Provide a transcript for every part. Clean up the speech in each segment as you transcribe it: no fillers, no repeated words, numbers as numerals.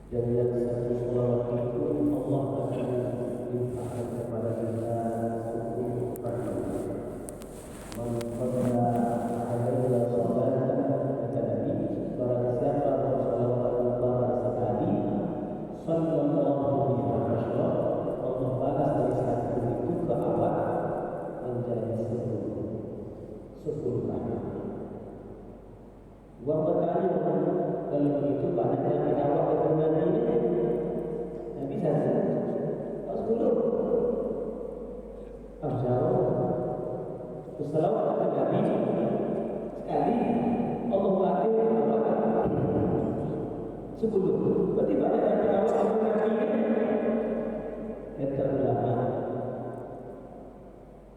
dan yang satu selawat itu Allah akan limpahkan kepada kita 10 kali. Man qala alaihi salatan kata Nabi, barang siapa berselawat Allah sekali, sallallahu alaihi wasallam, Allah balas dari satu itu ke awal menjadi 10 kali. Gua bertanya, kalau begitu banyak yang awak berkenan ini, Nabi saja. Kalau 10, Abjauh. Berselawat kepada Nabi sekali, Allah wakil awak 10. Berarti banyak yang awak berkenan ini. Kata ulama,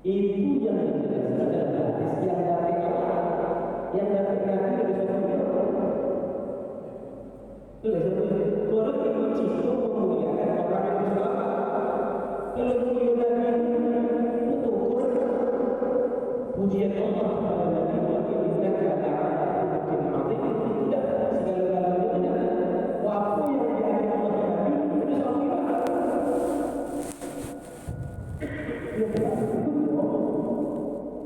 itu yang dijelaskan dalam hadis yang dapat awak, yang dapat Nabi lebih sempurna. Oleh sebab itu, orang itu justru memuliakan orang yang bersama. Kalau mulia Nabi betul pujian Allah kepada Nabi Muhammad innaka la'ala khuluqin 'azim. Tidak segala-galanya tidak. Apa yang diajarkan Allah Nabi itu sempurna. Dia berkata itu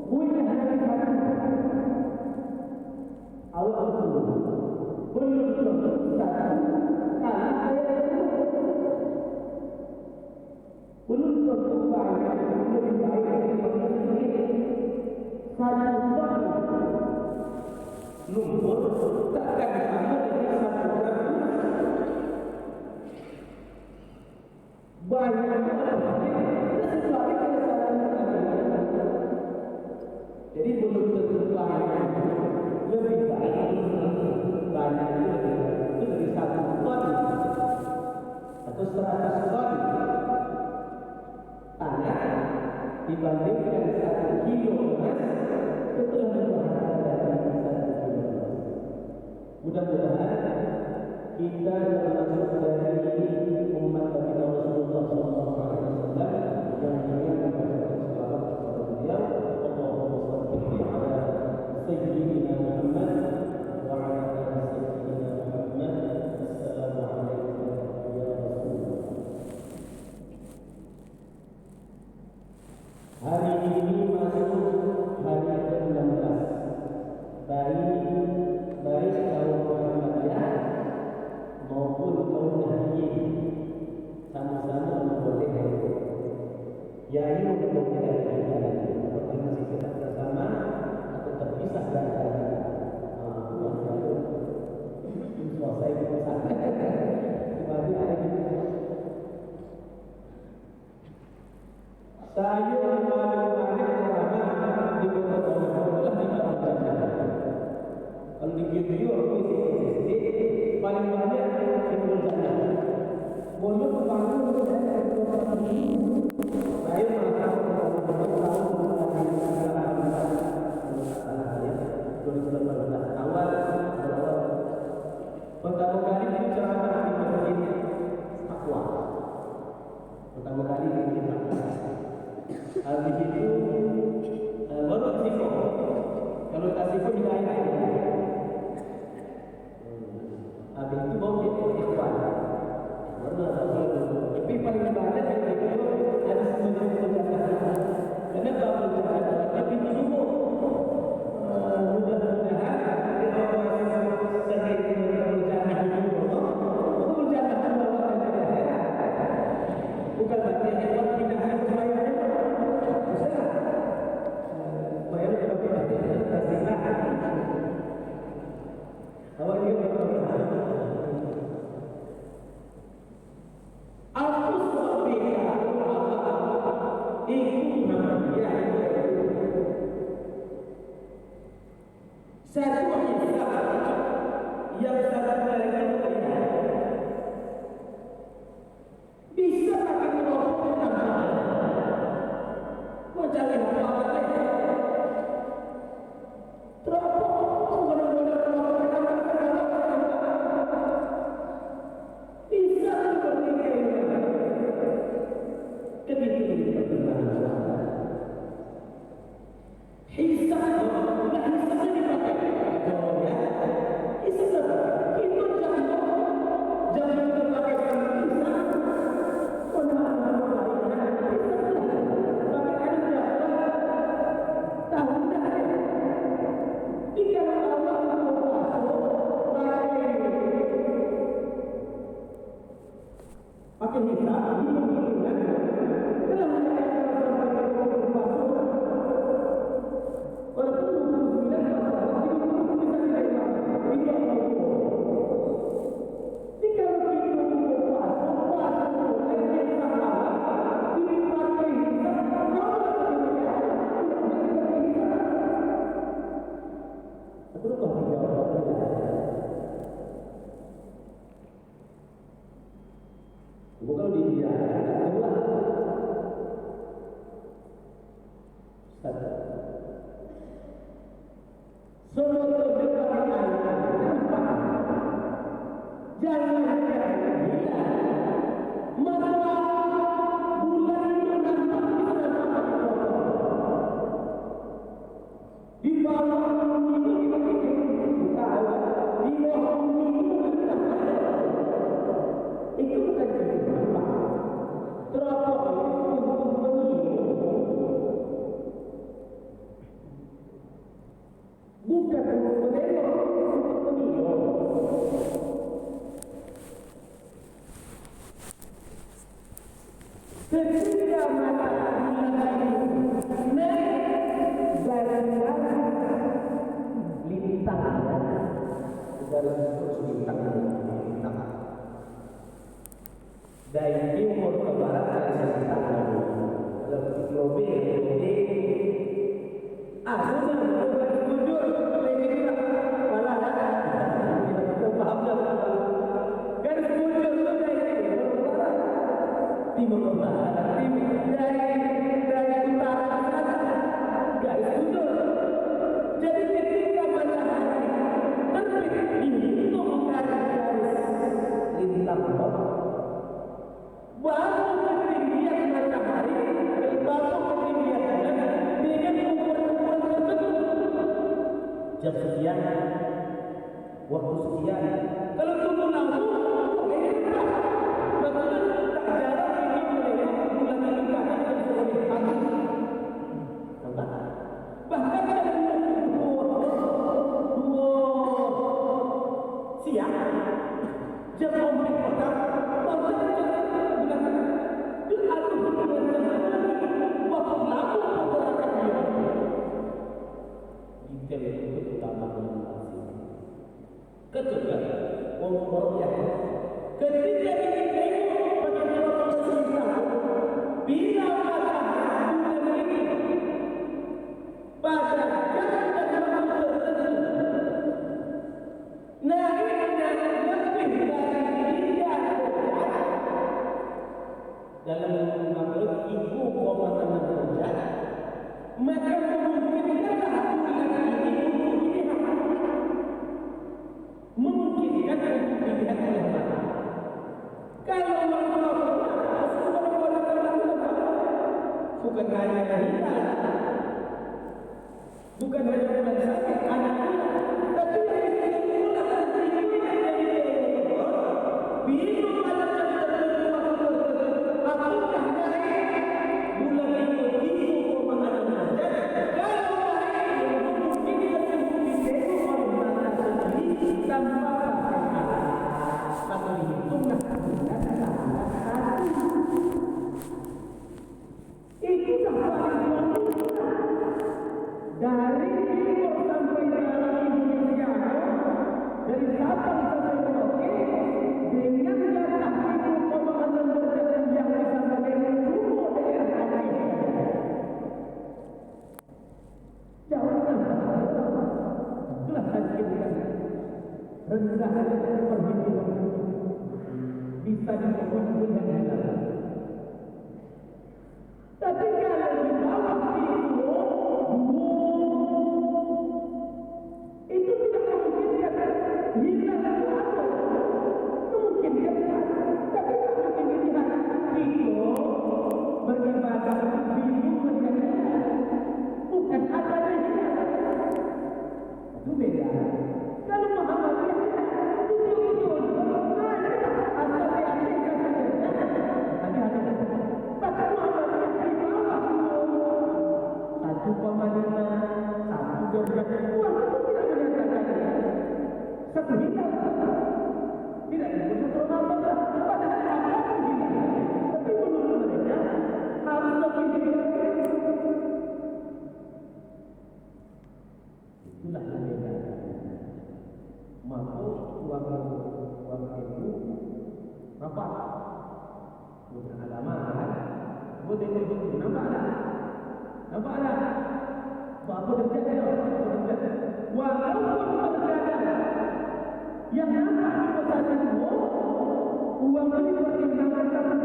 mulia Nabi awak betul. Belum satu kali belum tentu banyak lebih baik daripada sedikit. Satu kali lumpur takkan sama dengan satu kali banyak sebaliknya satu kali. Jadi belum tentu banyak lebih baik banyak itu dari 1 ton atau 100 ton tanah dibandingkan 1 kilo emas itu lebih mahal dari 1 kilo emas. Mudah-mudahan kita termasuk dari umat Nabi Rasulullah SAW yang ingin membaca selawat kepada beliau. Allahumma shalli ala sayyidina Muhammad wa ala ali sayyidina Muhammad. Assalamualaikum ya Rasulullah. Hari ini masuk hari ke-16 baik kaum Muhammadiyah maupun kaum Nahdiyyin sama-sama membolehkan yai membolehkan apakah masih tetap bersama atau terpisah dari selesai pesan kembali ada saya paling ceramah di kota Bandung di kalau di video paling banyak di Berjana. Boleh bangun saya awal pertama kali itu ceramah di masjid Taqwa. Pertama kali di masjid Taqwa. Habis itu baru tasiko. Kalau tasiko di lain. Habis itu baru ikhwan. Tapi paling banyak yang itu ada semacam perjalanan. Kenapa perjalanan? Tapi itu semua mudah-mudahan di awal sehari perjalanan Bukan di India, kedua. Semua kebenaran jangan gila. Maka bulan itu nampak di bawah bumi itu tahu, di bawah bumi itu bukan kehidupan. Teropong untuk pemilu, bukan untuk menengok, untuk pemilu. Ketika matahari naik dari lintang, dalam terus lintang. Dari timur ke barat ada lintang. Kalau global ini, sudah tujuh, ini malah kita paham dah. Kan tujuh itu dari timur ke barat, dari utara ke selatan, garis tujuh. Jadi ketika matahari terbit dihitung garis lintang bawah, baru ketinggian matahari, baru ketinggian bulan dengan ukuran tertentu. Jam sekian, waktu sekian. Kalau tunggu lampu, betul tak jarang ini melihat bulan itu kadang sebagai pagi. Bahkan ada dua siang, jam komplit pertama, waktu kedua, umur yang ketika ini tengok bagaimana sesuatu bila matahari bulan ini pada jam dan waktu tertentu naiknya lebih dari 3 derajat dalam makhluk 1,6 derajat, maka memungkinkanlah bulan ini memungkinkan untuk dilihat oleh mata. Kalau bukan hanya hilal, bukan hanya bulan sakit, anak tapi bulan biru pada tertentu apakah naik bulan itu 1,6 derajat? Kalau naik mungkin dia sendiri oleh mata sendiri tanpa atau dihitunglah itu paling dari timur sampai barat Indonesia, dari Sabang sampai Merauke, dengan jatah 1,6 derajat yang bisa mengenai seluruh daerah Aceh. Jauhkan itulah sakitkan rendah perhitungan bisa disebut dengan hilal. Tapi kalau di bawah itu tidak memungkinkan hilal atau memungkinkan, tapi tak mungkin dilihat itu beribadah bingung menjadi bukan adanya hilal. Itu beda. Kalau Muhammadiyah betul-betul asal diartikan saja. Bahkan Muhammadiyah di bawah 1,5, 1 derajat. Wah, itu tidak menyatakan satu hilal. Tidak disebut Ramadan. Padahal ada hilal. Tapi menurut mereka harus lebih hilal. Itulah perbedaan. Maka uang itu nampak bukan agama kan? Bukan itu nampak tak? Apa terjadi? Walaupun terjadi yang nampak di pasar itu uang ini pertimbangan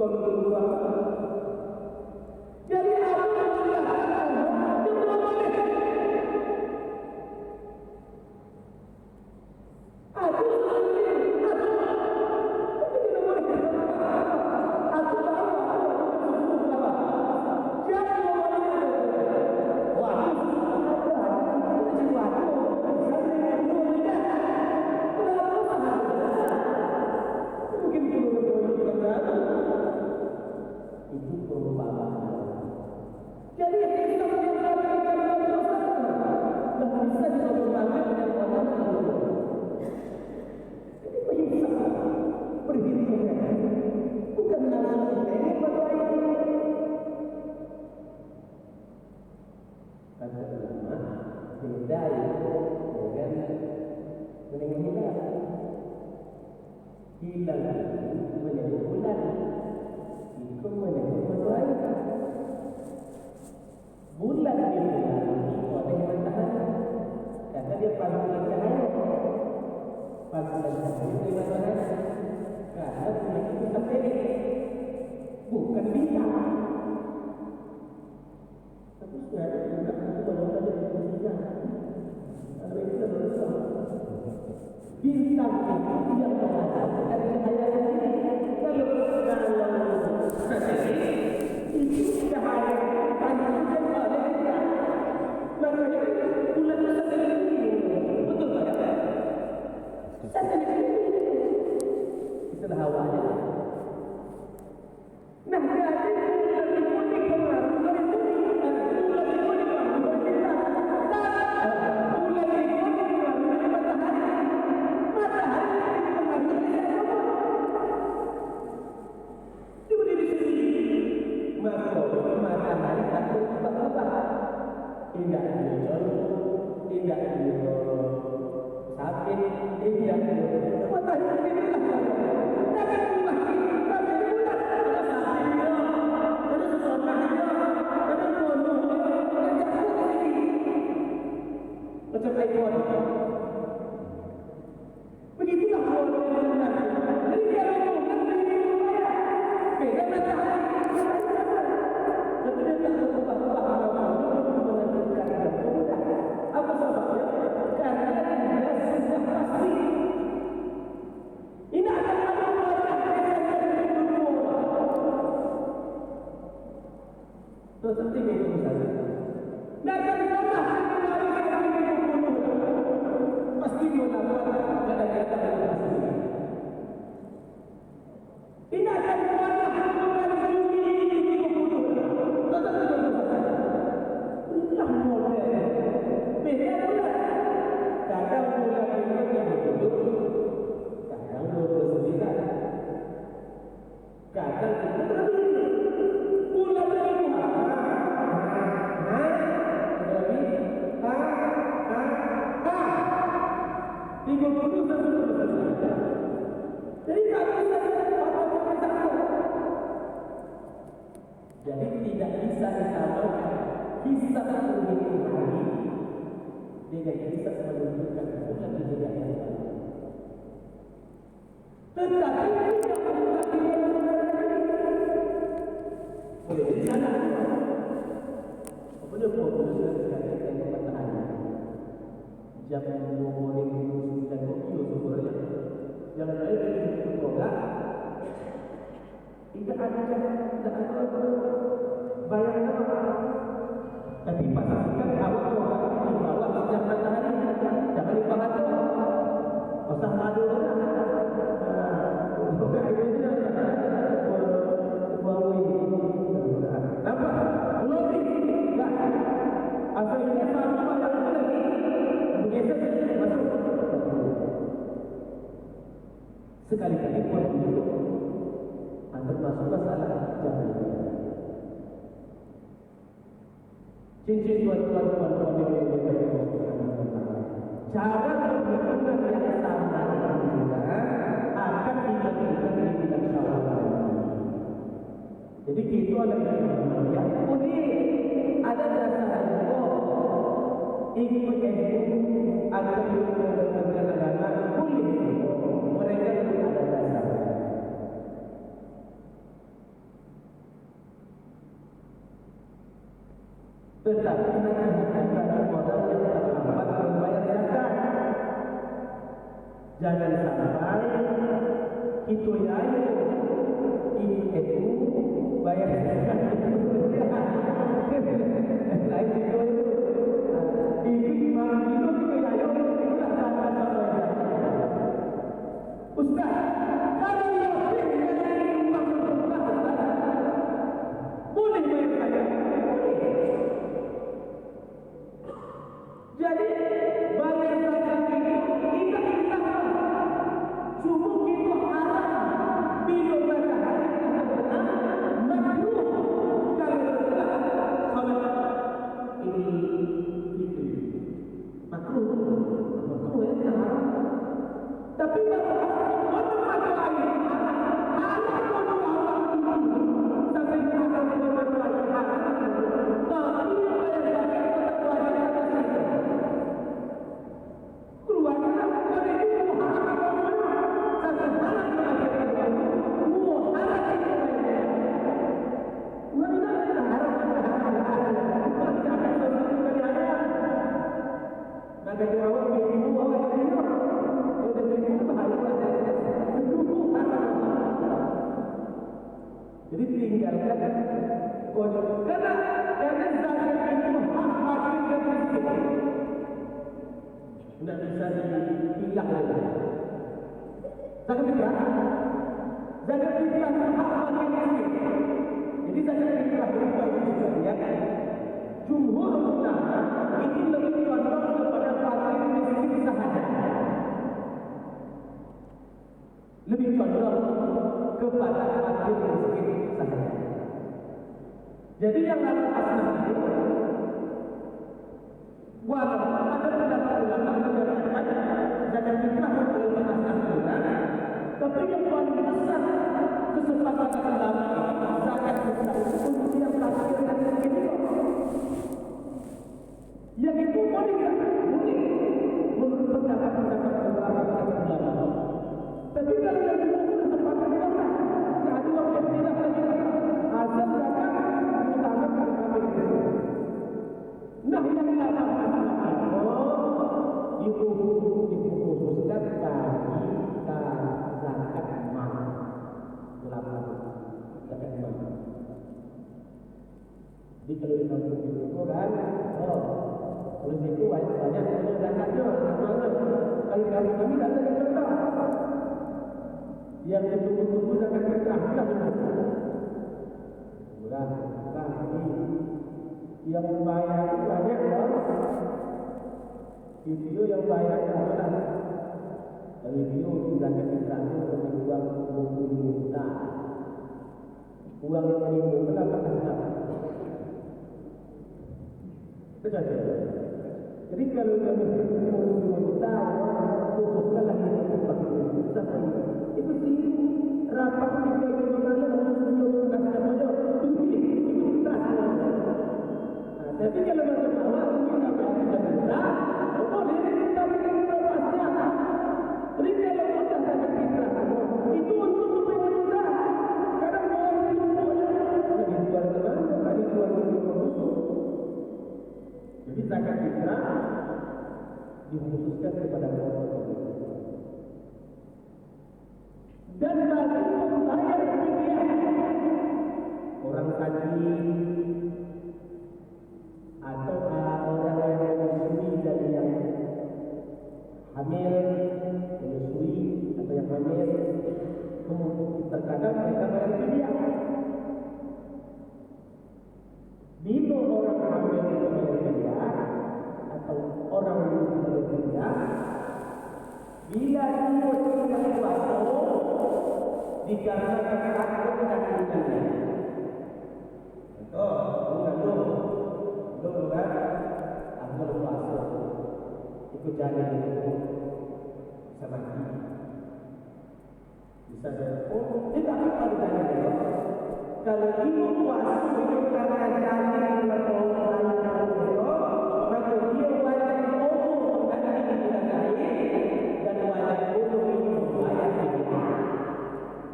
keluar. Jadi aku mengatakan dia belum boleh. Aku itu perumpamaan. Jadi kita menyampaikan dosa dan bisa dilakukan dengan orang lain. Jadi berhisap, perhitungan, bukan langsung ini berlain. Kata ulama, beda itu dengan meninggal. Hilang menjadi bulan. Kemudian berlain bulan ini oleh matahari karena dia pantulan cahaya dari matahari karena bulan itu satelit bukan bintang. Tapi sebenarnya bintang itu benar-benar dari bintang. Kalau itu benar bintang itu yang menghasilkan cahaya sendiri. Kalau itu cahaya pantulan oleh bintang, makanya bulan itu satelit betul tak? Satelit istilah awalnya. Nah, jadi bulan itu dipengaruhi oleh bintang. Bulan itu dipengaruhi oleh bintang. Bulan itu dipengaruhi oleh matahari. Matahari dipengaruhi oleh siapa? Itu diri sendiri. Maka matahari tak berubah-ubah. Tidak dia contoh, tidak dia sakit, tidak dia matahari inilah. Jangan ubah. Tapi bulan ada sakit dia, ada sesuatu dia, ada bodoh dia, ada jatuh ini. Macam iPhone. Begitulah bodoh bulan. Jadi kalau bulan begini beda matahari. Tapi dia tak berubah-ubah. Apa sebabnya? Karena dia sudah pasti. Ini akan ada itu penting itu saja. Dan kenapa pasti melakukan kadang-kadang pasti. Ini akan bukan bumi ini tetap itulah model. Beda bulan. Kadang bulan itu yang hidup, kadang 29. Kadang bulan itu jadi tidak bisa disamakan kisah menghitung hari dengan kisah menunjukkan bulan di dunia ini. Tetapi tidak boleh di sana. Apa dia boleh dikatakan matahari? Jam 2:09 sebenarnya. Jangan lain dari itu program. Tidak ada bayang apa. Tapi pastikan awak di bawah jam matahari. Jangan di bawah tu. Pasang madu lah. Bukan itu dia. Bawah ini. Nampak? Belum ni. Tak. Asal ini sama yang lagi. Bergeser masuk. Sekali-kali pun itu termasuk masalah jangan. Cincin tuan-tuan cara berhubungan yang sama juga akan dilakukan di bulan Syawal. Jadi kita adalah yang unik. Ada dasar ikut atau kementerian agama boleh mereka ada dasar. tetapi hati-hati bagi modal yang terlambat membayar zakat. Jangan sampai itu ya ini itu bayar zakat lain itu ini malam itu kita ya kita akan sampai Ustaz kalau yang boleh bayar zakat jadi bayar zakat itu kita subuh itu haram bila matahari makruh kalau salat ini itu makruh ya haram tapi kalau orang macam lain haram sampai kita berbuat haram tapi bayar zakat tetap wajib keluarga pada itu haram Nabi awal beribu awal beribu, kita beribu bahaya. Jadi tinggalkan konsep karena zakat itu hak wajib dan miskin. Tidak bisa dihilang lagi. Zakat fitrah itu hak wajib dan miskin. Jadi zakat fitrah itu bagus sekalian. Jumhur ulama itu lebih condong kepada fakir miskin sahaja. Lebih condong kepada fakir miskin sahaja. Jadi yang harus asnaf itu walaupun ada pendapat ulama menyatakan zakat fitrah lebih asnaf juga, tapi yang paling besar kesepakatan ulama zakat fitrah untuk yang fakir dan miskin itu. Yang itu boleh tak? Boleh. Menurut pendapat-pendapat ulama. Tapi kalau yang itu kesempatan ulama, tak ada orang yang tidak lagi. Asal zakat utamakan kami. Nah yang ulama itu dikhususkan bagi zakat mal. Ulama zakat mal. Jadi kalau kita berbicara kan, kalau itu banyak punya zakatnya, kalau kami tak ada contoh. Yang betul-betul zakat fitrah kita murah, tapi yang bayar itu banyak loh. Video yang bayar adalah video zakat fitrah itu lebih uang 20 juta. Uang yang ribu kenapa kasih? Betul. Jadi kalau kami minta khususkan lagi itu sih rapat tiga kali harus dulu kasih saja. Tapi kalau macam awal kita bisa minta, boleh kita minta pasnya. Jadi kalau kita sangat kita itu untuk minta kadang orang itu lagi jual teman, lagi jual khusus. Jadi zakat fitrah dikhususkan kepada orang dan bagi membayar fidyah orang haji atau orang yang menyusui dan yang hamil, menyusui atau yang hamil, terkadang mereka bayar fidyah. Bila orang hamil itu bayar fidyah atau orang menyusui bayar fidyah, bila dia tidak puasa dikarenakan takut dan kandungannya. Belum kan? Aku puasa. Ikut jalan itu sama dia. Bisa tidak apa ditanya dia. Kalau ibu puasa itu karena jalan atau orang itu, maka dia wajib umum mengganti bulan lain dan wajib umum membayar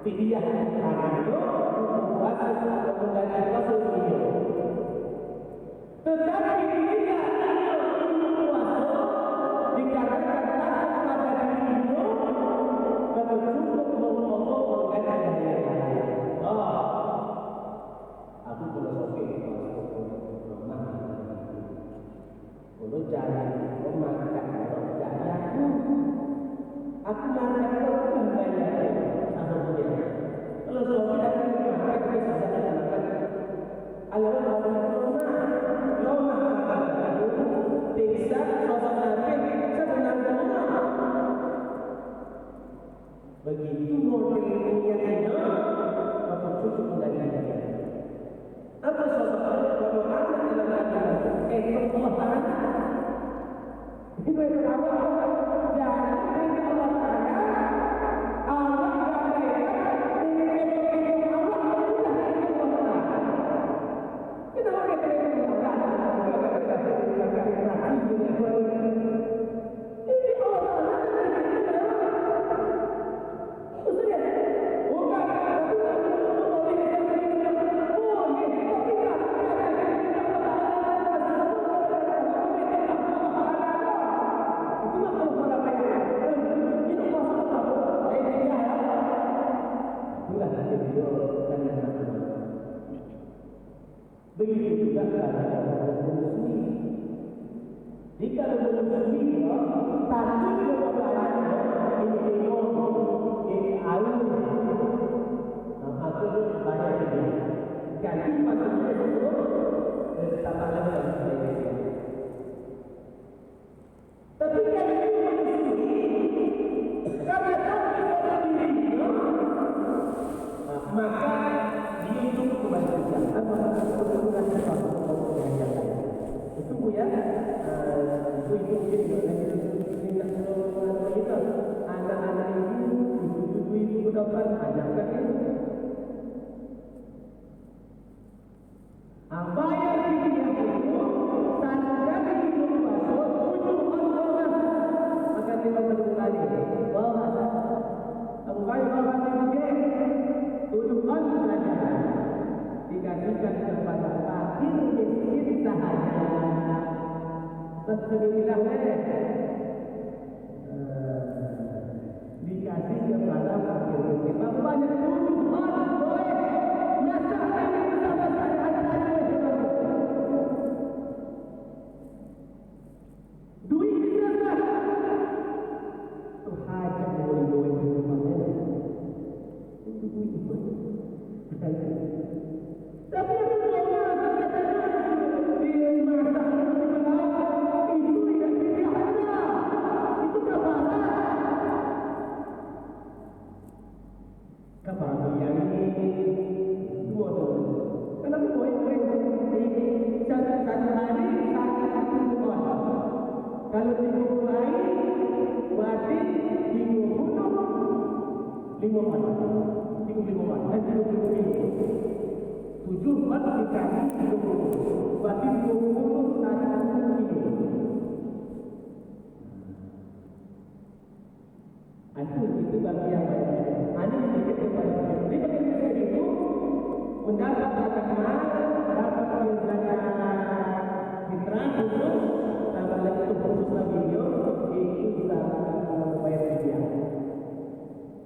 fidyah karena itu puasa atau mengganti puasa itu. Tetapi bila itu puasa dikatakan takut pada diri itu, maka cukup mengokok organ yang lain. Aku filosofi kalau jangan memakan jangan aku makan itu banyak sama dia. Kalau suami aku makan itu saja makan. Alam Tiksa sosok Nabi sebenarnya begitu model niatnya apa cukup dari dia. Apa sosok kalau ada dalam hati kekuatan itu apa? Jangan Allah Taala Allah katakan ini Allah kita begitu juga keadaan muslim. Jika ada muslim, takut kepada ini alur, atau banyak ini. Ganti maksudnya itu tambah lagi. Tapi kalau itu muslim, karena takut kepada diri, maka dia cukup kebajikan. Itu ya, anak-anak ibu dapat ajarkan itu. Apa yang dipilih itu saja hidup masuk ujung Allah maka dia kembali bahwa Abu Bakar tujuan saja dikasihkan kepada fakir miskin sahaja. Sebenarnya dikasih kepada fakir miskin. Banyak tujuan boleh masalah ini bersama sahaja. Duit kita tuh hajat boleh itu duit tapi yang kedua dia merasa itu tidak ada itu kaparan yang ini dua kenapa boleh satu hari kalau 30 hari berarti 5 malam dan 7 malam dikali 30 berarti 21 kilo. Itu bagi yang lain. Hanya sedikit kepada jadi bagi saya itu mendapat zakat, dapat zakat fitrah khusus, tambah lagi itu khusus lagi itu zakat bayar fidyah.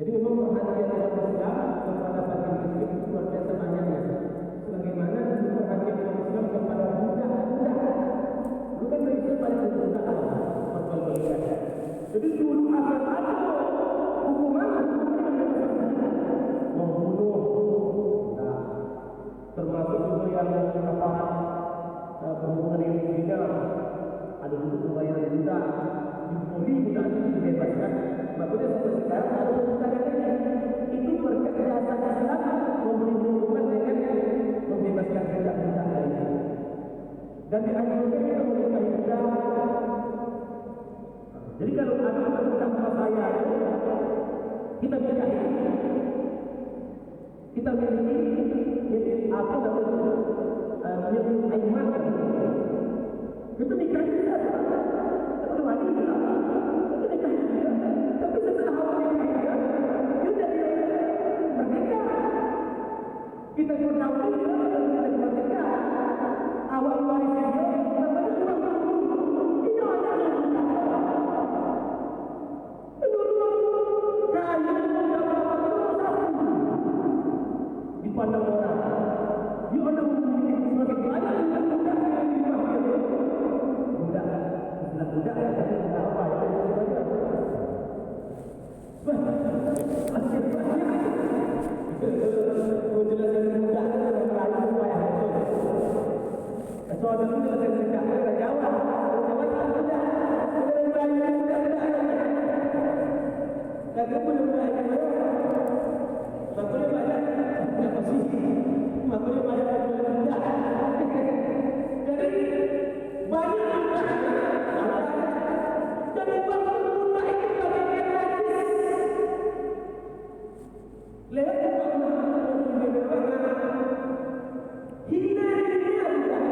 Jadi memang perhatian dalam Islam kepada fakir miskin itu luar biasa banyaknya. Sebagaimana dulu perhatian dalam Islam kepada budak. Dulu kan Islam paling budak perjualbelian. Jadi dulu ada hukuman membunuh. Nah, termasuk juga yang berhubungan dengan zina. Ada dulu pembayaran budak. Dipoli budak itu dibebaskan. Makanya sampai sekarang ada budak itu berkat jasa Islam memberi hubungan dengan membebaskan budak-budak lainnya. Dan dianjurkan kita memberikan budak. Jadi kalau ada budak sama saya, kita miliki apa namanya aiman. Itu nikah kita. Itu wanita. Itu nikah kita. Tapi setelah awal nikah, itu jadi merdeka. Kita berdakwah kita merdeka. Awal warisnya boleh banyak budak. Jadi banyak budak. Jadi waktu budak itu bagian gratis. Lihat hina dunia budak.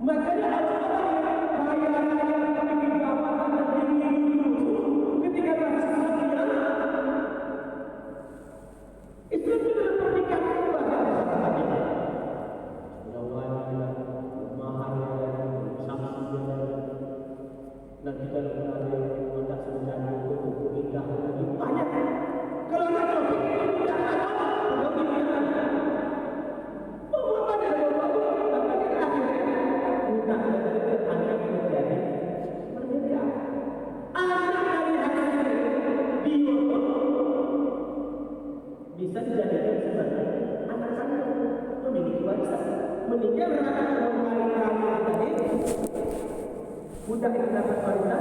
Makanya orang-orang yang kaya memiliki jabatan dan tinggi dulu ketika masuk Islam, Islam itu pernikahan kepada sahabatnya. Mudah-mudahan maharnya samsudnya dan kita ada yang sebenarnya untuk nikah lebih banyak. Kalau nak topik ini tidak ada, bisa dijadikan sebagai anak kandung, memiliki warisan. Meninggal anak kandung tadi, budak yang dapat warisan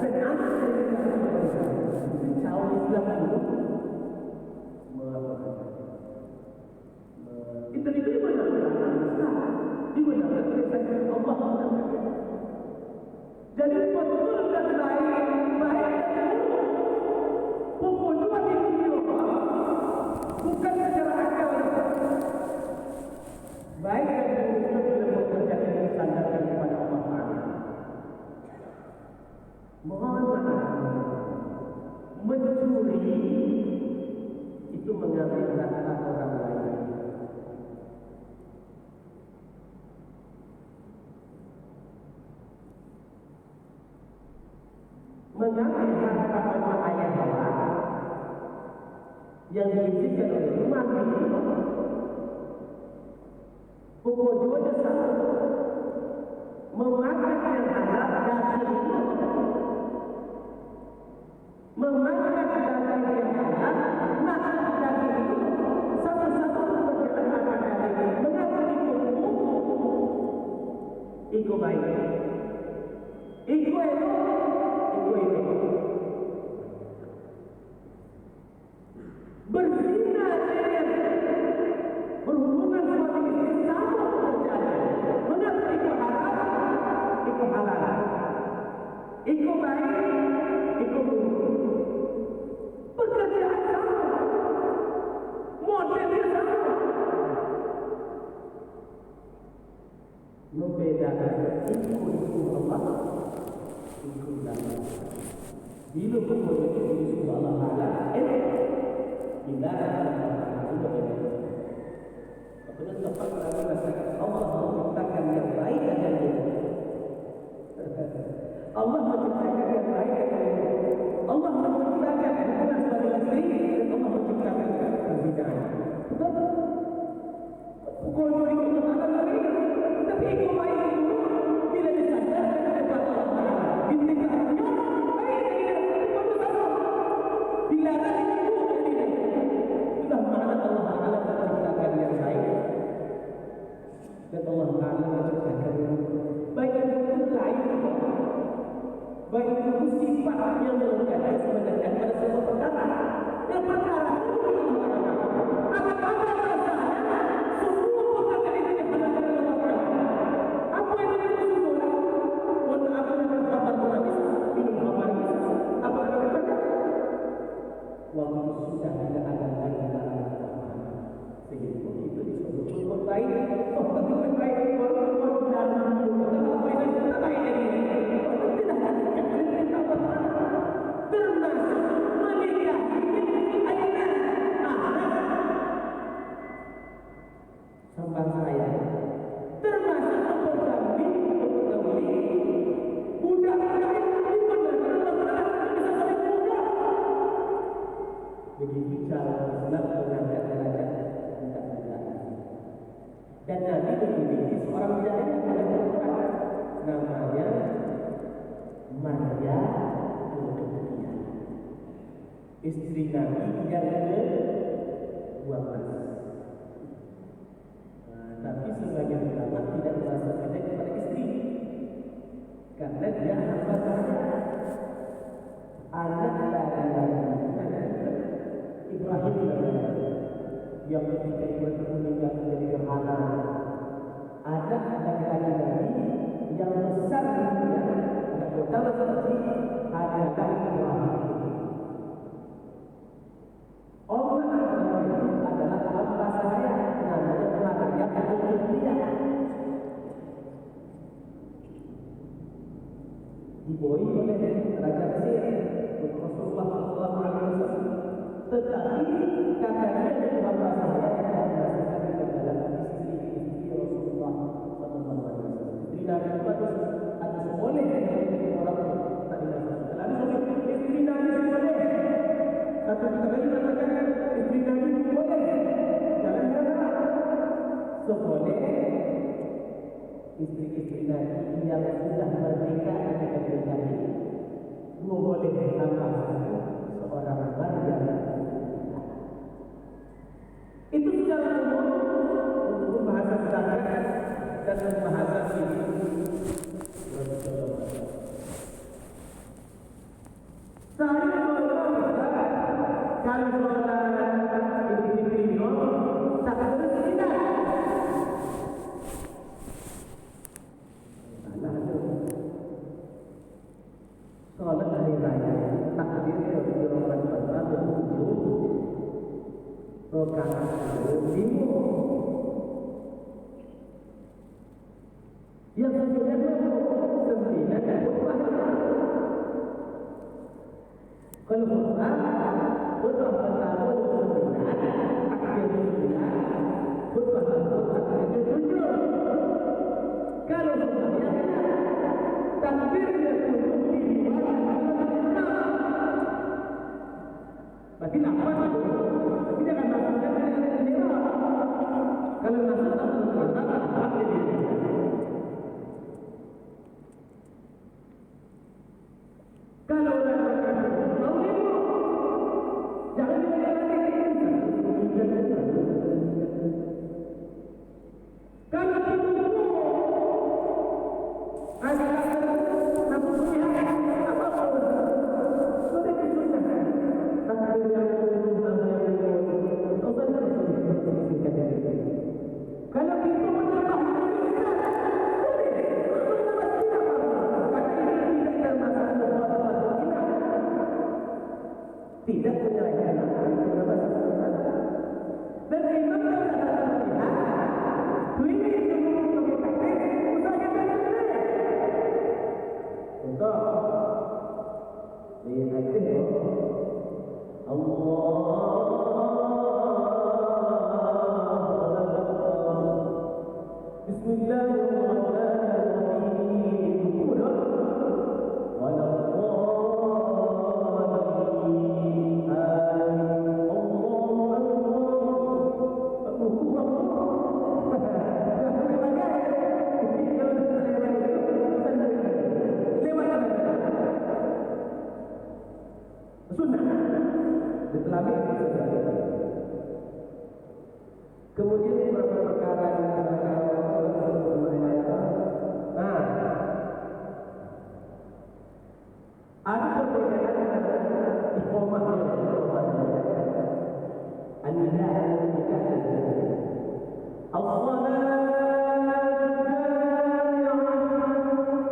dan anak yang dapat warisan. Tahu Islam dulu, itu dibenarkan Islam, dibenarkan oleh Allah. Jadi betul dan baik pukul dua di bukan secara akal. Baik dan buruknya bila bekerja yang disandarkan kepada Allah Taala. Mohon maaf, mencuri itu mengambil hak orang lain. Mengambil harta orang ayah Allah yang diizinkan oleh rumah ini, pukul dua satu, memakan yang halal daging, memakan daging yang halal, makan daging itu satu-satu berjalan makan daging. Mengapa ikut baik, ikut elok. Berzina dengan berhubungan suami istri sama pekerjaan. Mengapa ikut haram? Ikut halal. Ikut baik, ikut buruk. Pekerjaan sama, modelnya sama. Membedakan ikut Allah, ikut dalam. Bila kemudian itu Allah Taala, bila itu berbeda. Apabila tepat kami rasakan Allah menciptakan yang baik dan yang buruk. Allah menciptakan yang baik dan yang buruk. Allah menciptakan hubungan suami istri dan Allah menciptakan perbedaan. Pukul dua itu malam hari, tapi ikut baik itu bila disadarkan kepada Allah Taala. Ditinggalkannya bila tadi itu sudah mana Allah Taala menciptakan yang baik dan Allah Taala menciptakan baik itu lain, baik itu sifat yang melengkapi sebenarnya pada sebuah perkara. Dan perkara itu akan ada rasanya semua perkara itu dihadapkan oleh Allah Taala. Apa yang itu semua? Walaupun apa yang kabar menangis, minum kabar menangis, apa yang katakan? Waktu sudah tidak ada lagi dalam sehingga itu disebut baik. Oh, tapi baik walaupun dalam apa yang kita baik ini tidak termasuk menikah anak sampai saya termasuk memperdamping budak lain begitu cara Islam mengangkat derajat budak budak. Dan Nabi memiliki seorang janda pada perempuan namanya Maria Al-Qibtiyah, istri Nabi yang ke-12. Tapi sebagian ulama tidak memasukkannya kepada istri karena dia hamba sahaya, anak dari Ibrahim yang ketika itu meninggal menjadi gerhana. Ada laki-laki Nabi yang besar dia, tidak pertama seperti ada Ibrahim. Allah itu adalah hamba saya, namanya Maria Al-Qibtiyah. Dibawahi oleh Raja Mesir Rasulullah SAW. Tetapi kata dia dari hamba saya yang berdasarkan ke dalam istri Rasulullah SAW. Istri Nabi itu ada seboleh orang tak dinasihkan. Lalu istri Nabi seboleh. Satu kita lagi mengatakan istri Nabi boleh. Jangan salah. Seboleh istri-istri Nabi yang sudah merdeka ketika bernikahi, dua boleh ditambah seorang Maryam. Itu secara umum untuk bahasa sedangkan dan bahasa sini. Saya kalau ini tak bersedia. Solat hari raya takbir dari Ramadan pada 7 rakaat timur. Yang sebenarnya 9 khutbah. Kalau khutbah pertama 9, akhir 9, khutbah akhir 7. Kalau sebenarnya takbir dia berarti nafas itu, tapi dia akan masukkan dengan dewa. Kalau masuk tak berkata, apa dia? Kalau orang berkata, tahu dia, jangan dia lagi. Kalau itu, ada nafas pihak, apa? Sudah disunahkan. Takbir yang kalau kita menambah tidak menyerahkan dan imam kemudian beberapa perkara yang ada perbedaan iqamah an-nidah al-nikah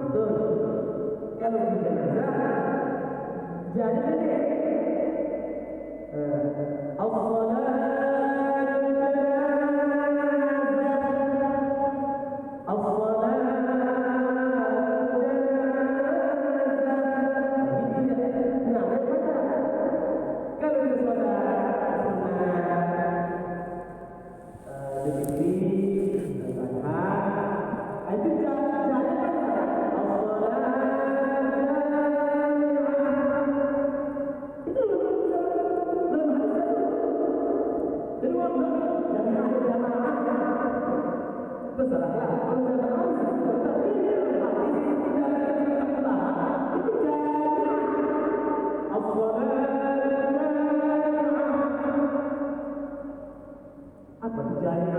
betul. Kalau di jenazah jadi apa jaya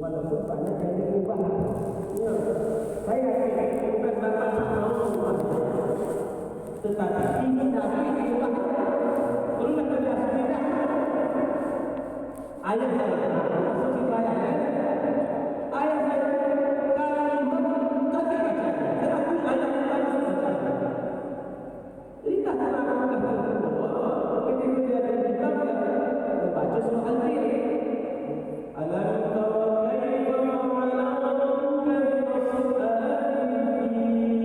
walaupun banyak yang diubah. Ya, saya yakin bukan bapak mau ubah, tetapi ini Nabi diubah. Belum ada tidak. Ayat saya, seperti ayat saya, kalimat bukan dibaca, tetapi ayat saja. Jadi tak terang bahwa ketika dia ada di kitab membaca surah Al-Fil. Alam tara kaifa fa'ala rabbuka bi-ashabil fil.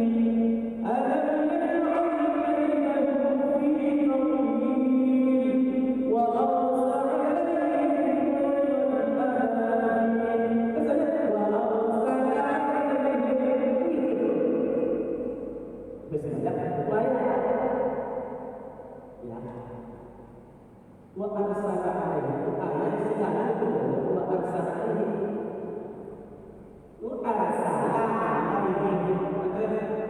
Alam yaj'al kaydahum fi tadlil wa arsala 'alayhim tayran ababil. Kesannya wa arsala 'alayhim. Bismillah. Ya. Wa arsala 'alayhim ayat sekarang itu wa arsala 'alayhim. Wa arsala 'alayhim.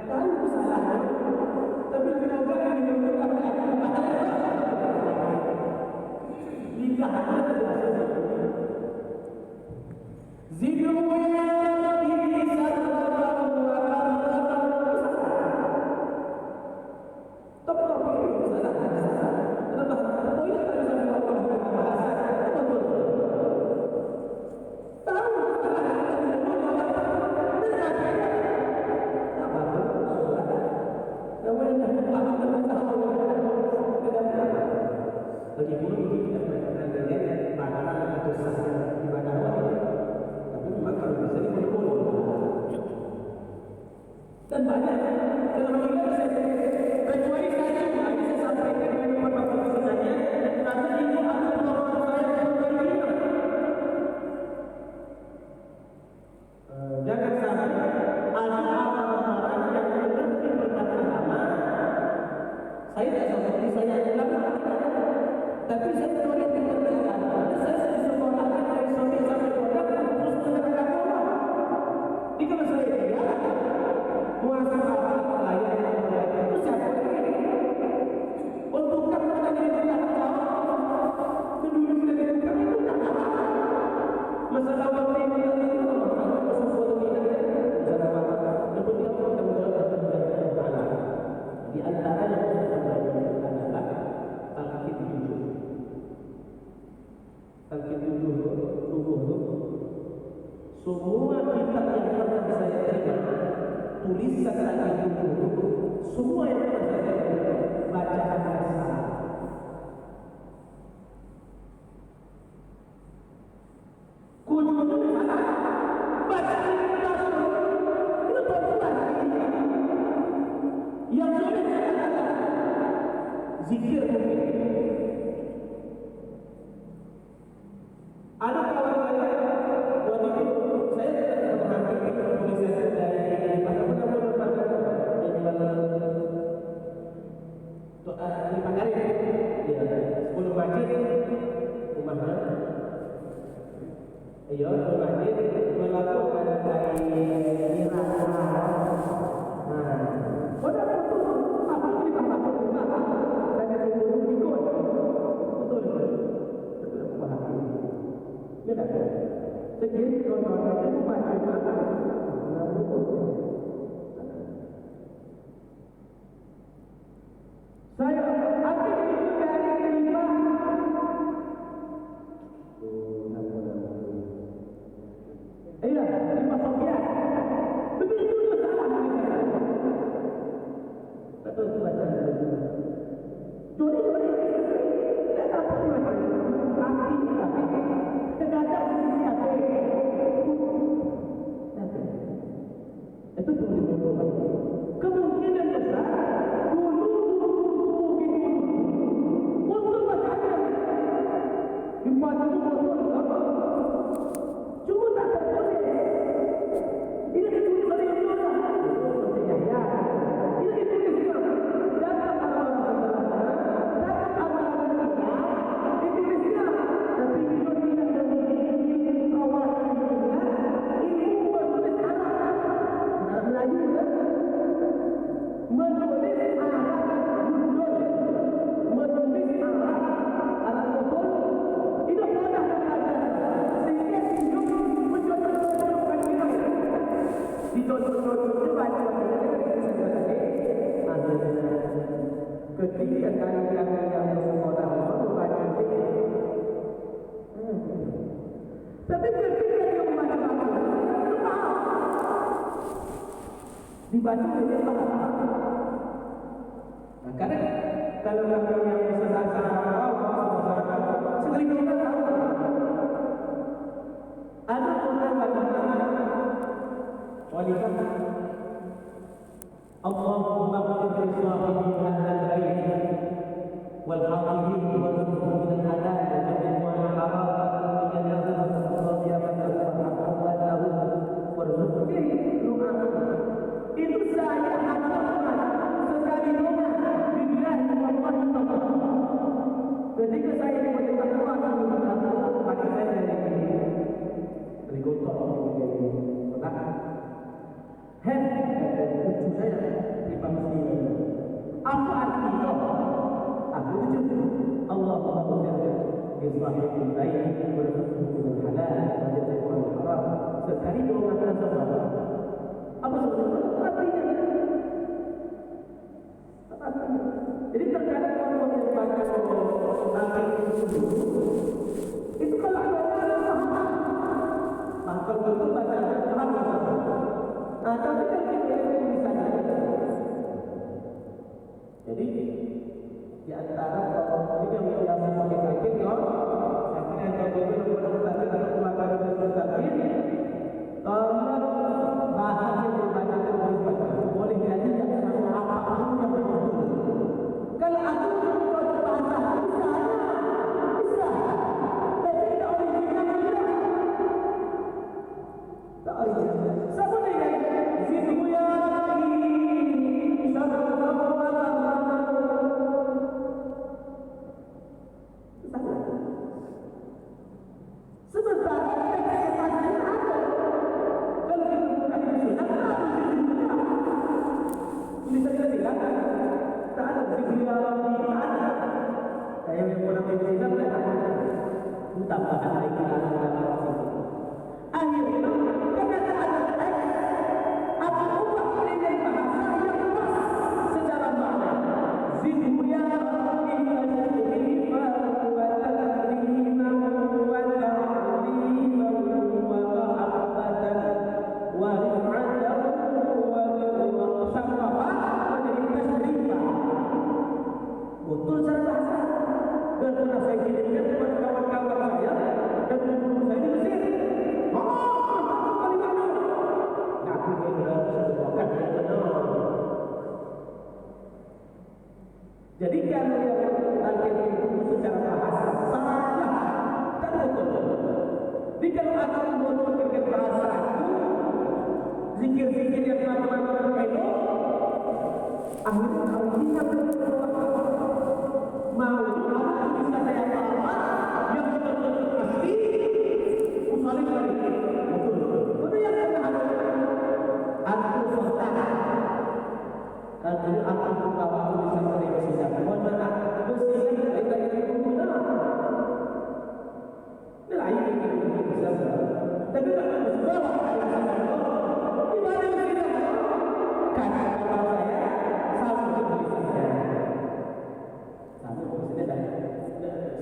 Tahu kesalahan. Tapi kenapa ini mengulang lidah Zidhu ya Rabbi sarrafa wa karrafa. Tapi kalau ini kesalahan. Kenapa? Oh iya, tak bisa melakukan bahasa. Betul. Tahu lagi pula itu tidak berkaitan dengan pahala atau sah ibadah wajib, tapi memang kalau bisa dipotong. Dan banyak dalam hidup saya, kecuali saya sampaikan dengan bapak misalnya, nanti itu akan orang saya berbeda. Jangan sampai ada orang-orang yang mengerti perkataan agama. Saya tidak seperti saya ulama, tapi saya boleh diperkenalkan. Saya disekolahkan dari sampai kodam terus menerangkan orang. Di kalau saya tidak muasabah layak itu siapa lagi? Untuk kamu tadi tidak tahu. Kedua sudah dibuka itu tak apa. Masalah waktu ini tadi itu masalah foto kita. Masalah waktu. Kemudian kita menjawab di antara yang saya sampaikan adalah Al-Qid 7. Al-Qid 7 tubuh itu semua kitab yang pernah saya terima tulisan Al-Qid 7 semua yang pernah saya terima bacaan salah. Kudu salah. Bacaan benar. Itu tulisan yang boleh dikatakan zikir mungkin. Ada kawan saya waktu itu saya tidak memahami tulisan dari di Pangarin, ya, sebelum masjid rumahnya. Iya, sebelum masjid melakukan dari rasa. Nah, pada waktu apa ini bapak rumah dan dari sebelum ikut betul. Tidak. Segini kalau itu baca saya ambil itu dari kelima. Iya, 5 Sofian. Begitu itu salah. Betul itu baca dari sini. Jadi tidak dapat mati tidak ada sisi hati. Ketika kami yang bersekolah membaca fikih, tapi ketika dia membaca dibaca dia faham. Karena kalau kami yang bahasa Arab, sekali kita tahu ada orang wanita Allahumma qadri sahibi hadal bait wal hadirin wal mu'minin halal wa jami'u al haram min al-ardh radiyallahu anhu warzuqni itu saya harapkan sekali doa billahi wallahi ta'ala ketika saya diperintah Allah maka saya berikutnya lucu saya di pamsi apa artinya aku lucu Allah bismillahirrahmanirrahim berfungsi halal wajibul haram sekali doa tersebut apa sebetulnya artinya jadi terkadang orang yang baca ayat itu kalau maka betul baca tapi kan kita bisa jadi di antara ini yang biasa pakai kaki sampai yang kau itu berarti atau keluarga berarti kalau bahasa berbaca boleh jadi sama apapun yang betul. Kalau aku bahasa bisa, tapi tidak original tidak. Tak original. Siapa yang situ ya? Jadi kalau yang nanti itu secara bahasa salah kan betul. Jadi kalau ada membuat terkait bahasa zikir-zikir yang macam-macam itu akhirnya kalau kita mau bisa saya apa yang betul-betul pasti usahain betul yang harus aku sudah jadi aku bawa bisa sering sidang. Mohon maaf, bersih kita itu benar. Lain itu bisa. Tapi kalau semua di mana kita kata saya sama seperti saya. Sama seperti saya.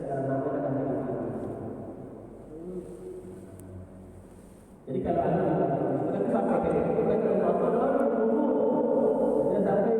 Sekarang apa akan kita. Jadi kalau ada kita sampai ke itu kan Allah dan sampai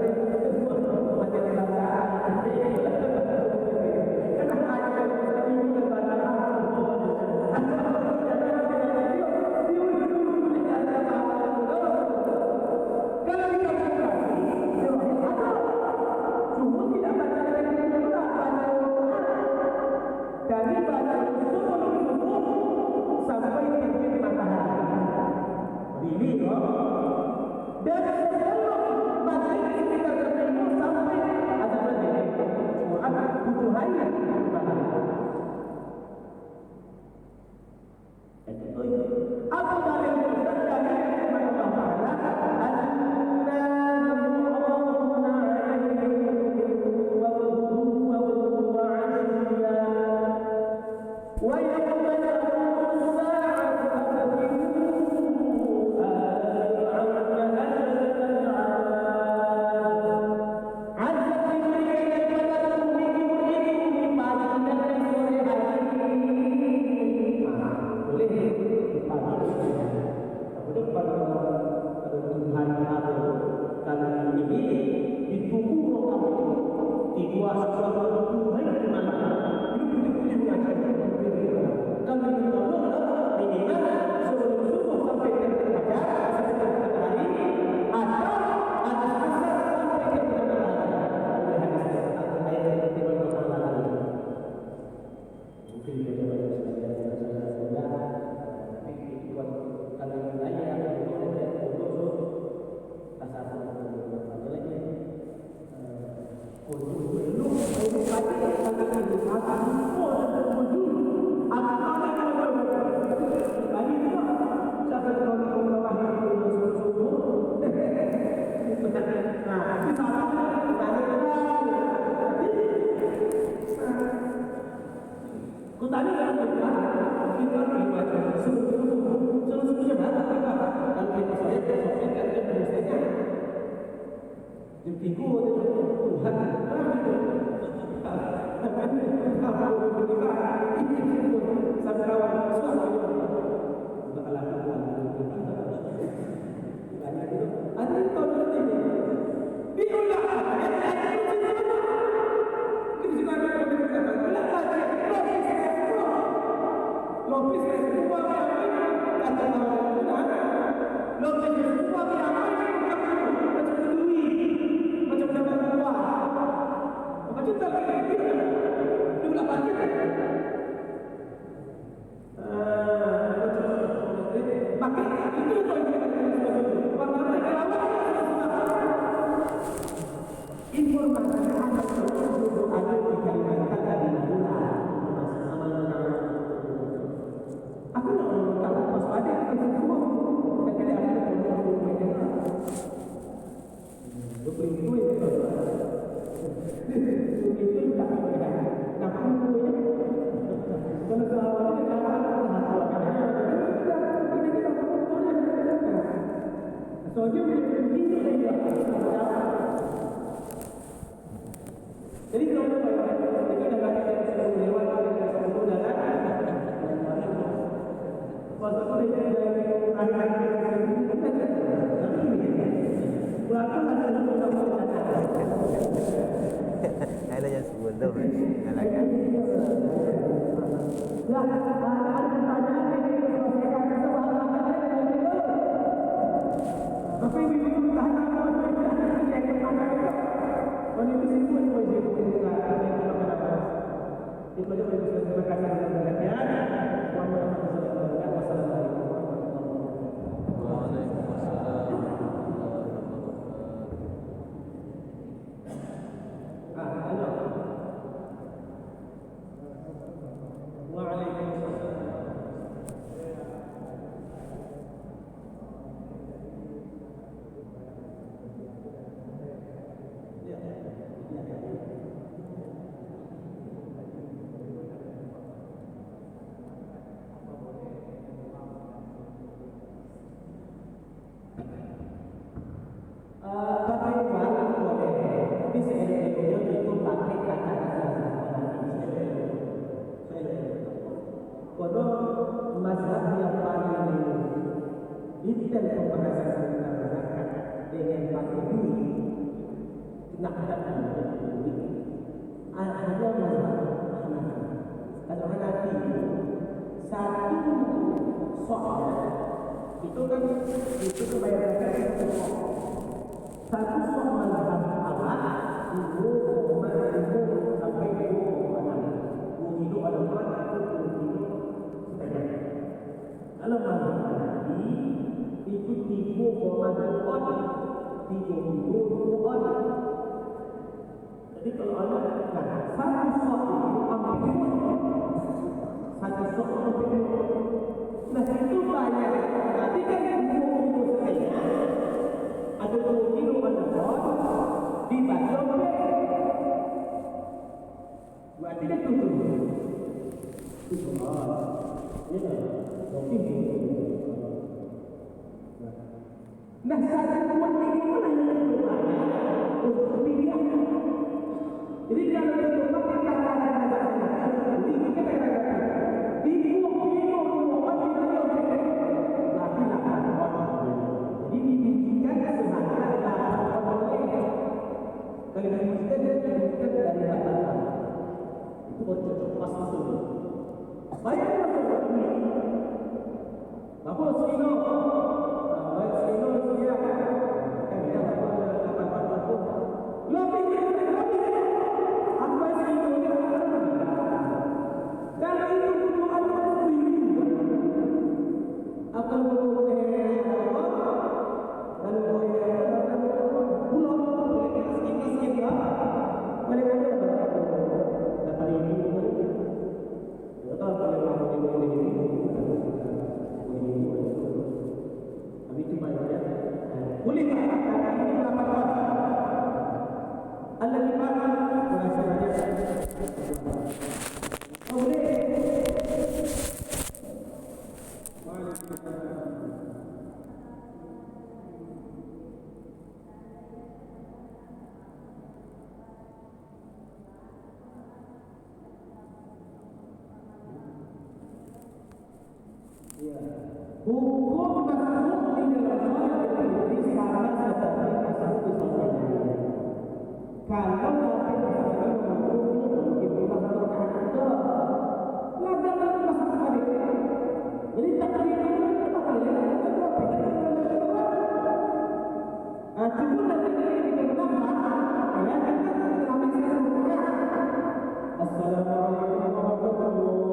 sebelum tu alakan. Ya, ada pertanyaan ini selesaikan sebab tapi ini tahan yang pertama itu simpul itu itu aja terima kasih atas perhatian. Wassalamualaikum warahmatullahi mazhab yang paling detail pembahasan tentang zakat dengan paling dulu nak ada hanya mazhab Hanafi. Kalau Hanafi satu soal itu kan itu kebanyakan satu soal mazhab awal itu sampai itu ada mana itu kalau mazhab Hanafi itu 3,2 on. Jadi kalau ada satu sok itu ambil satu sok ambil. Nah itu banyak. Nanti kan 2 kilo setengah ada 2 kilo ada dibagi oleh berarti kan 7. Nah, satu buat ini pun hanya untuk pilihan. Jadi kalau kita pakai kata-kata ini kita katakan di kilo berarti 8. Jadi dibikinkan sebenarnya 8. Kalau dibikinkan dari 8. Itu cocok pas masuk. Saya masuk ini. Apa sino? Sino dia kan dia apa lebih apa sino dia dan itu butuh apa sendiri apa boleh dan boleh pulau boleh miskin ya boleh ada dapat ini atau boleh ini itu banyak ya. Boleh tak? Ini dapat Allah lipat berasa banyak. Boleh. Hukum masuk di dalam ini sama seperti masuk di sana. Kalau nanti misalnya mungkin kita menentukan itu, lakukan masuk sekali. Jadi tak boleh kita boleh cukup nanti kita menambah, ya kita kami semuanya. Assalamualaikum warahmatullahi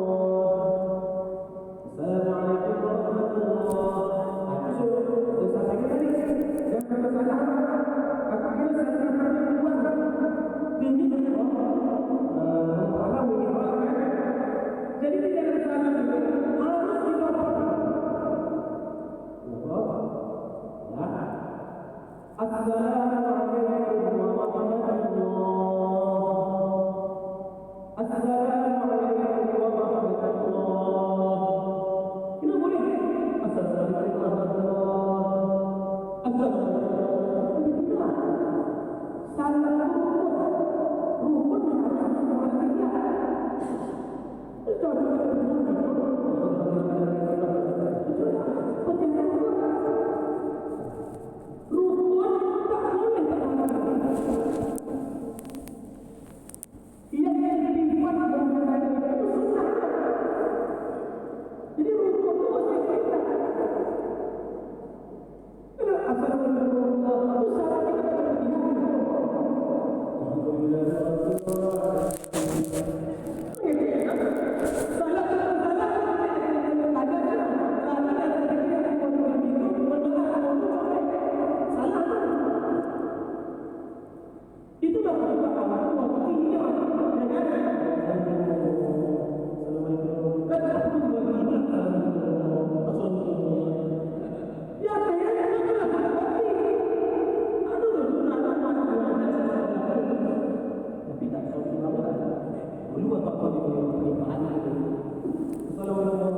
waktu di pernikahan itu. Assalamualaikum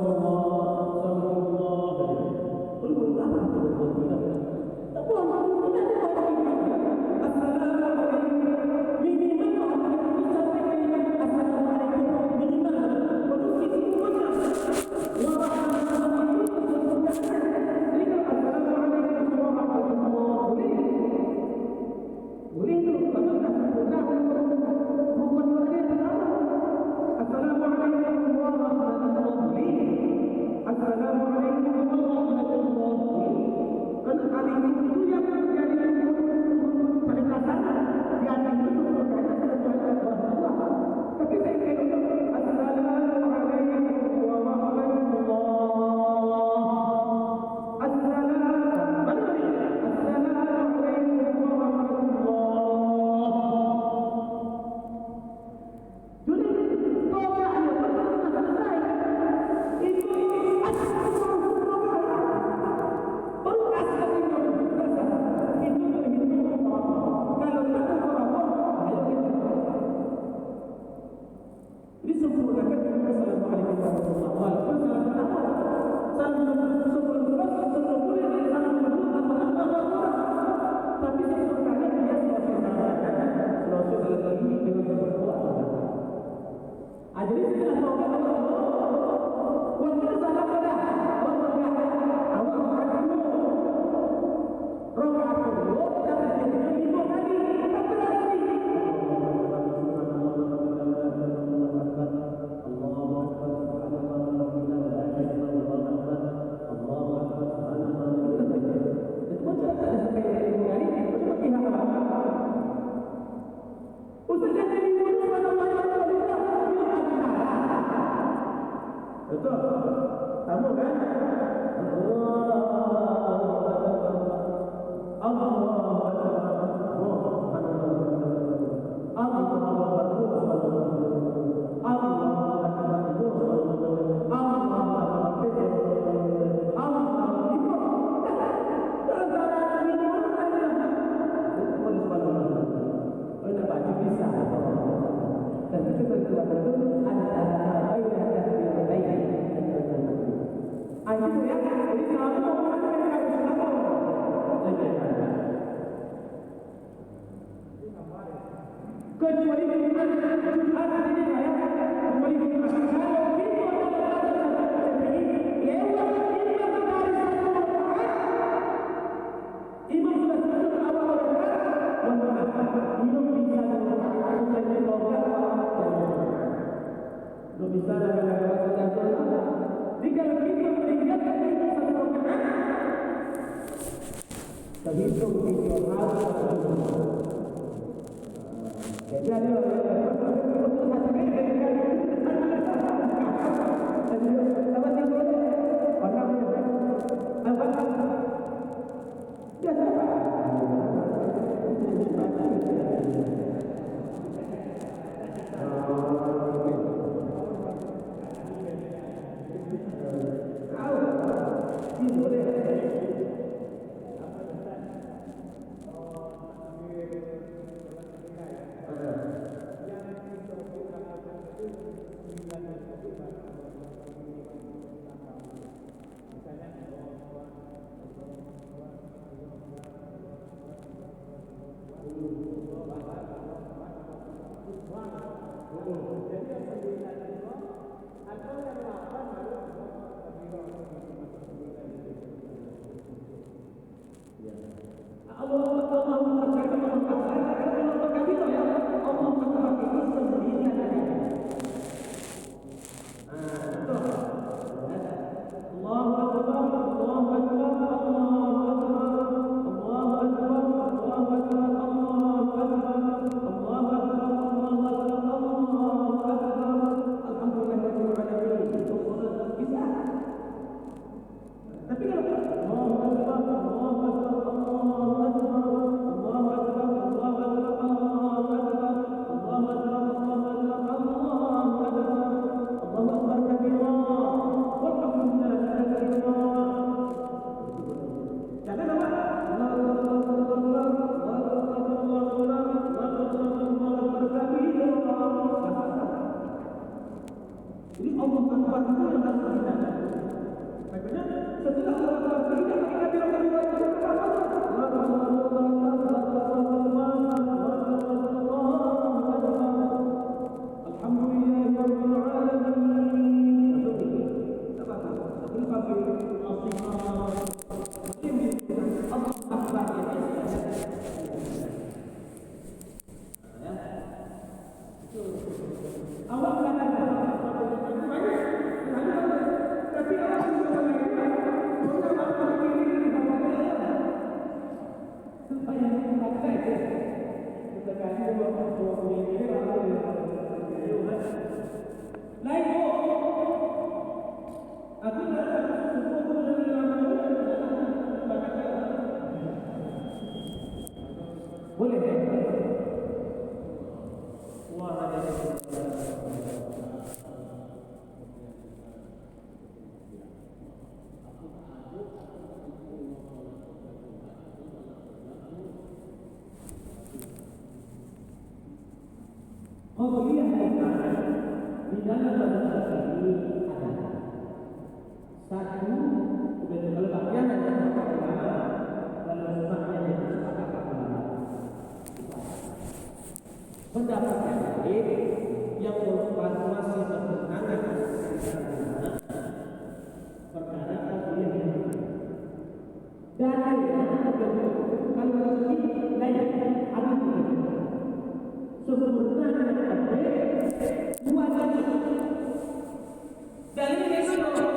Jadi Allah Akbar itu yang harus kita. Makanya setelah Allah Akbar kita bilang Qauliyah di dalam bahasa ini ada satu kalau bagian dalam semaknya yang disepakati pendapat yang lain yang merupakan masih bertentangan perkara qauliyah yang dalilnya kalau ini lain ada sebenarnya dua dalil itu satu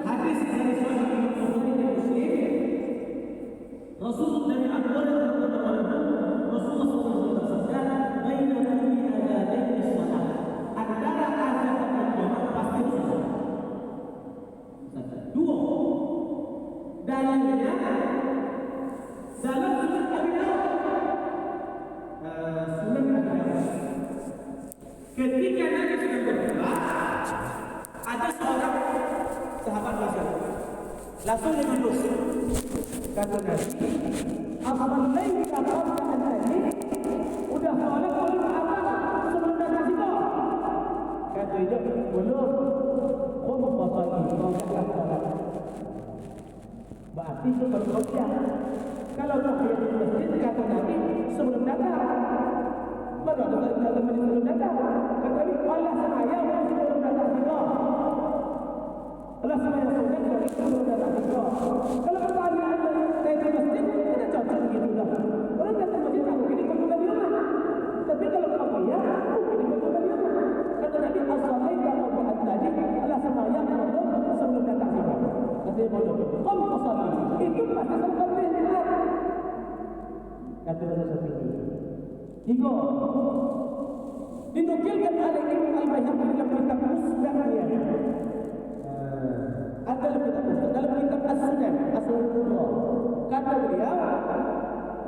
hadis dari Sahih Muslim Rasul dari Abu Hurairah Rasulullah SAW bersabda baina kulli adadaini shalah antara azan dan iqamah pasti salat dua dalilnya dalam surat ketika Nabi sedang berdoa, ada seorang sahabat masuk. Langsung dia duduk. Kata Nabi, "Apabila kita tahu tadi, udah solat belum apa sebelum datang situ?" Kata dia, "Belum. Qum fasalli, kau solat." Berarti itu berkaitan. Kalau tahiyat di masjid kata Nabi sebelum datang. Mana ada dalam masjid sebelum datang? Kata Nabi, Allah semaya sebelum datang situ. Allah semaya sebelum datang situ. Kalau kata Allah saya di masjid, ada cocok begitu lah. Orang datang masjid aku ini berdoa di rumah. Tapi kalau kamu ya, ini berdoa di rumah. Kata Nabi, as-salaita qabla tadi, Allah semaya sebelum datang situ. Kata dia bodoh. Qum fasalli. Itu pasti seperti itu. Kata Rasul SAW. Tiga. Dinukilkan oleh Imam Al-Baihaqi dalam kitab Musnadnya. Ada dalam kitab As-Sunan, As-Sunan Kubra. Kata beliau,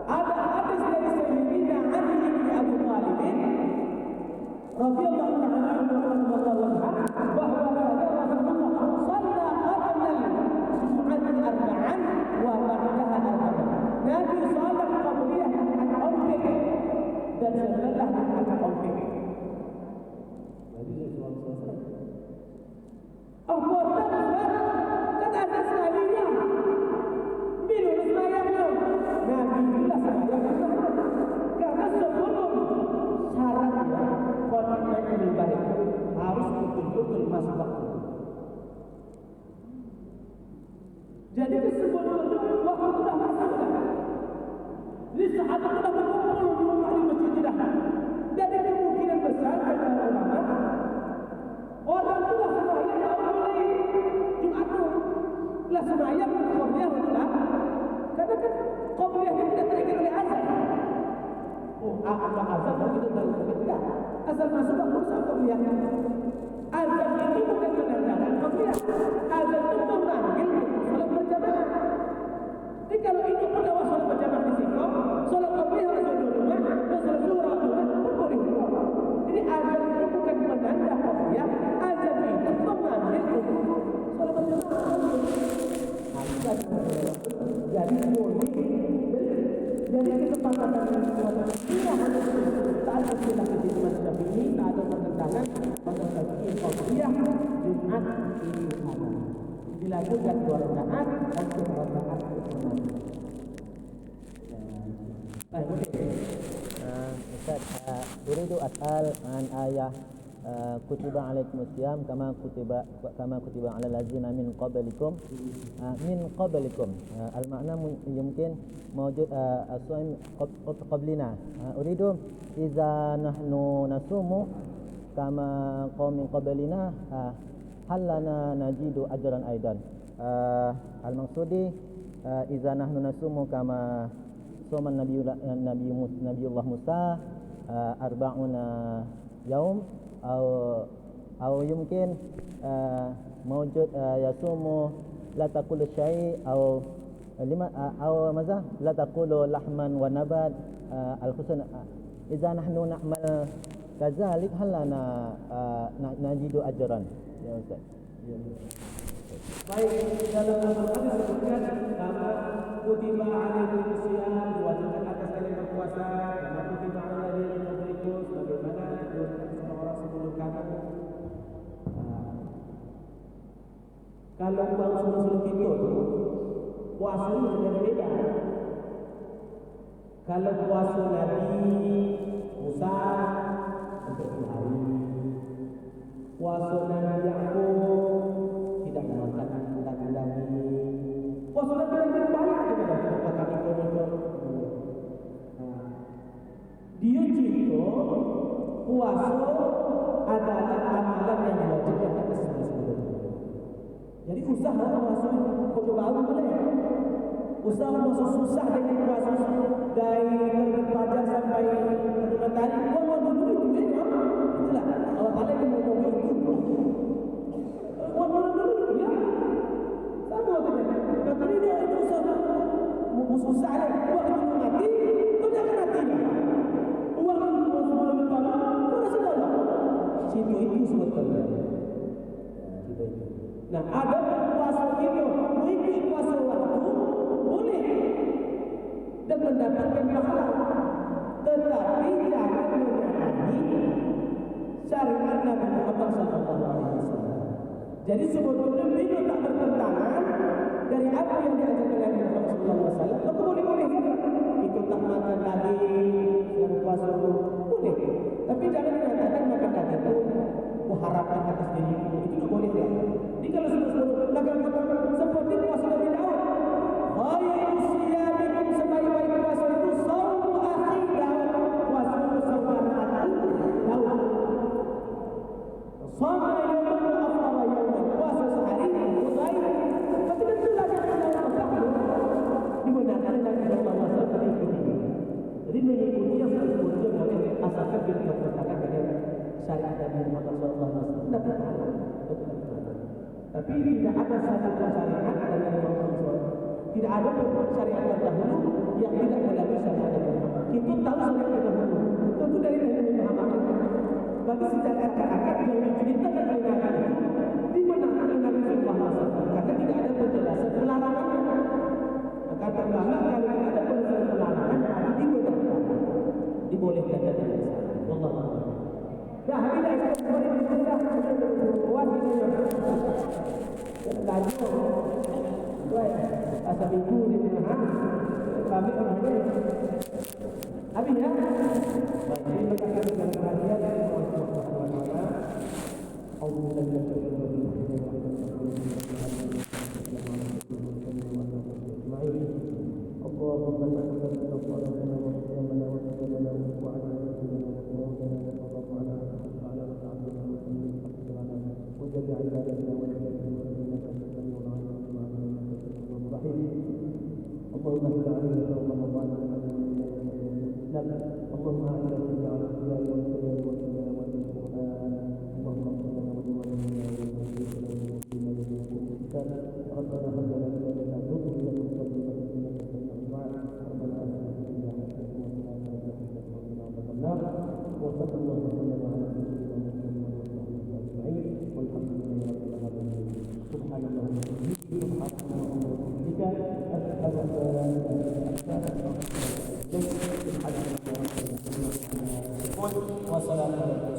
ada hadis dari Sayyidina Ali bin Abi Thalib radhiyallahu ta'ala anhu bahwa Rasulullah shalla qabla al-jum'ati arba'an wa ba'daha arba'an. Nabi salat qabliyah al-awqi dan setelah al-awqi. Jadi Rasulullah Allah kan ada sekalinya minum semayangnya Nabi bila semayangnya karena sebelum syaratnya khotbah yang baik harus betul-betul masuk waktu. Jadi sebelum waktu sudah masuk jadi sahabat sudah berkumpul di rumah di masjid dah. Jadi kemungkinan besar kata ulama orang tua semayang tak boleh Jumat tu lah semayang qabliyah betul lah. Karena kan qabliyah itu tidak terikat oleh azan. Oh, apa azan begitu tidak. Asal masuk waktu saat qabliyah. Azan itu bukan menandakan qabliyah. Azan itu memanggil salat berjamaah. Jadi kalau ini pendawa salat berjamaah di situ, salat qabliyah harus di rumah, dan salat zuhur di rumah boleh juga. Jadi azan itu bukan menanda qabliyah. Azan itu mengambil salat berjamaah. Jadi boleh. Jadi kesepakatan ini tak ada istilah kejiduan Syafi'i, tak ada pertentangan. bertentangan pada segi qabliyah Jumat itu ada. Dilakukan 2 rakaat untuk rakaat sunat. Ustaz, uridu as'al an ayah kutiba alaikumus siyam kama kutiba ala allazina min qablikum al makna mungkin mawjud as-shaim qablina uridu idza nahnu nasumu kama qaum min qablina hal lana najidu ajran aidan al maksudi idza nahnu nasumu kama soman Nabiullah Musa arba'una yaum atau yumkin mawjud yasumu la taqulu syai' atau lima atau maza la taqulu lahman wa nabat al-husn idza nahnu na'mal kadzalik hal lana najidu ajran ya Ustaz. Baik, dalam Al-Quran disebutkan kama kutiba alaikumus siyam, diwajibkan atas kalian berpuasa, kama kutiba alal ladzina min qablikum, sebagaimana diwajibkan orang sebelum kamu. Kalau uang sebelum itu puasanya berbeda. Kalau puasa Nabi Musa untuk 1 hari, puasa Nabi Yakub tidak memakan daging. Puasa Nabi yang banyak juga makan ikan. Dia cerita puasa adalah amalan yang diwajibkan atas sebelum. Jadi usaha puasa kau baru boleh. Usaha puasa susah dengan puasa dari terbit fajar sampai matahari. Kau dulu itu ya. Itulah Allah Taala yang mau itu. Orang dulu itu ya. Sama saja. Tapi dia itu susah lah. Uang itu mati, tu dia akan mati. Uang itu sebelum bertambah, tu rasa dah. Situ itu sebetulnya. Situ itu. Nah, ada puasa itu, mengikuti puasa waktu boleh dan mendapatkan pahala. Tetapi jangan menyayangi syariat Nabi Muhammad SAW. Jadi sebetulnya bila tak bertentangan dari apa yang diajarkan Nabi Muhammad SAW, maka boleh-boleh saja. Itu tak makan daging, yang puasa boleh. Tapi jangan dikatakan makan daging itu harapan atas diri itu tak boleh ya. Jadi kalau sebelum lakukan seperti puasa Nabi Daud, khairu siyamikum, sebaik-baik puasa itu saumu akhi Daud, puasa saudara akhi Daud. Sama yang afdal yauman, puasa sehari itu baik. Tapi tentulah jangan melakukan dibenarkan Nabi sallallahu alaihi wasallam. Jadi mengikuti yang sebetulnya boleh asalkan kita berkatakan dengan syariat Nabi Muhammad SAW. Tapi tidak ada satu syariat dari Nabi Muhammad SAW. Tidak ada pun syariat terdahulu yang tidak melalui syariat Nabi Muhammad. Kita tahu syariat terdahulu. Tentu dari Nabi Muhammad. Bagi secara akad yang diceritakan oleh Nabi itu dibenarkan oleh Nabi SAW. Karena tidak ada penjelasan pelarangannya. Kata ulama kalau tidak ada penjelasan pelarangan, itu dibenarkan. Dibolehkan dan dibenarkan. Wallahu a'lam. Dah, bila kita boleh bercerita buat ini. Laju. Baik, asal itu di tengah. Kami kemarin. Habis ya. Baik, terima kasih kerana perhatian. اللهم اعنا في على الهدى والهدى والهدى والقران اللهم صل وسلم ربنا هب لنا من لدنك ذرية طيبة انك سميع الدعاء ربنا آتنا في الدنيا حسنة وفي الآخرة حسنة وقنا عذاب النار وصلى الله وسلم على سيدنا محمد وصحبه أجمعين والحمد لله رب العالمين سبحان الله وبحمده سبحان الله وبحمدك أشهد أن لا إله إلا أنت أستغفرك وأتوب إليك. وسلام عليكم.